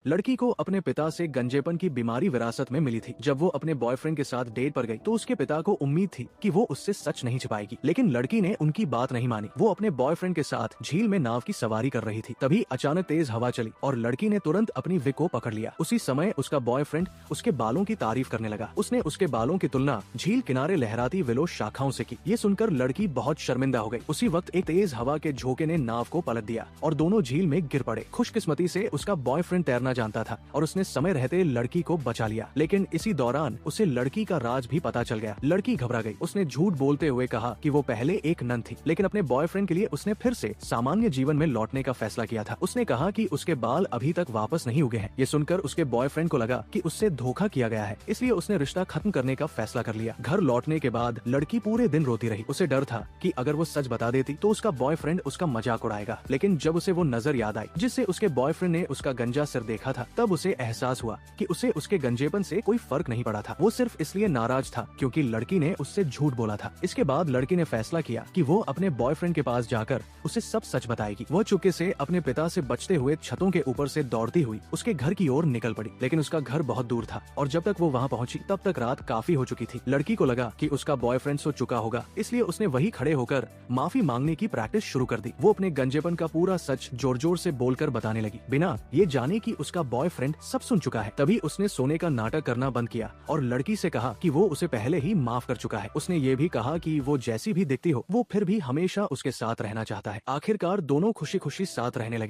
लड़की को अपने पिता से गंजेपन की बीमारी विरासत में मिली थी। जब वो अपने बॉयफ्रेंड के साथ डेट पर गई तो उसके पिता को उम्मीद थी कि वो उससे सच नहीं छिपाएगी, लेकिन लड़की ने उनकी बात नहीं मानी। वो अपने बॉयफ्रेंड के साथ झील में नाव की सवारी कर रही थी। तभी अचानक तेज हवा चली और लड़की ने तुरंत अपनी विक को पकड़ लिया। उसी समय उसका बॉयफ्रेंड उसके बालों की तारीफ करने लगा। उसने उसके बालों की तुलना झील किनारे लहराती विलो शाखाओं से की। ये सुनकर लड़की बहुत शर्मिंदा हो गई। उसी वक्त एक तेज हवा के झोंके ने नाव को पलट दिया और दोनों झील में गिर पड़े। खुशकिस्मती से उसका बॉयफ्रेंड तैरना जानता था और उसने समय रहते लड़की को बचा लिया, लेकिन इसी दौरान उसे लड़की का राज भी पता चल गया। लड़की घबरा गई। उसने झूठ बोलते हुए कहा कि वो पहले एक नन थी, लेकिन अपने बॉयफ्रेंड के लिए उसने फिर से सामान्य जीवन में लौटने का फैसला किया था। उसने कहा कि उसके बाल अभी तक वापस नहीं उगे हैं। ये सुनकर उसके बॉयफ्रेंड को लगा कि उससे धोखा किया गया है, इसलिए उसने रिश्ता खत्म करने का फैसला कर लिया। घर लौटने के बाद लड़की पूरे दिन रोती रही। उसे डर था कि अगर वो सच बता देती तो उसका बॉयफ्रेंड उसका मजाक उड़ाएगा, लेकिन जब उसे वो नजर याद आई जिससे उसके बॉयफ्रेंड ने उसका गंजा सिर देखा था, तब उसे एहसास हुआ कि उसे उसके गंजेपन से कोई फर्क नहीं पड़ा था। वो सिर्फ इसलिए नाराज था क्योंकि लड़की ने उससे झूठ बोला था। इसके बाद लड़की ने फैसला किया कि वो अपने बॉयफ्रेंड के पास जाकर उसे सब सच बताएगी। वो चुपके से अपने पिता से बचते हुए छतों के ऊपर से दौड़ती हुई उसके घर की ओर निकल पड़ी, लेकिन उसका घर बहुत दूर था और जब तक वो वहाँ पहुँची तब तक रात काफी हो चुकी थी। लड़की को लगा कि उसका बॉयफ्रेंड सो चुका होगा, इसलिए उसने वही खड़े होकर माफी मांगने की प्रैक्टिस शुरू कर दी। वो अपने गंजेपन का पूरा सच जोर जोर से बोलकर बताने लगी, बिना ये जाने कि उसका बॉयफ्रेंड सब सुन चुका है। तभी उसने सोने का नाटक करना बंद किया और लड़की से कहा कि वो उसे पहले ही माफ कर चुका है। उसने ये भी कहा कि वो जैसी भी दिखती हो वो फिर भी हमेशा उसके साथ रहना चाहता है। आखिरकार दोनों खुशी खुशी साथ रहने लगे।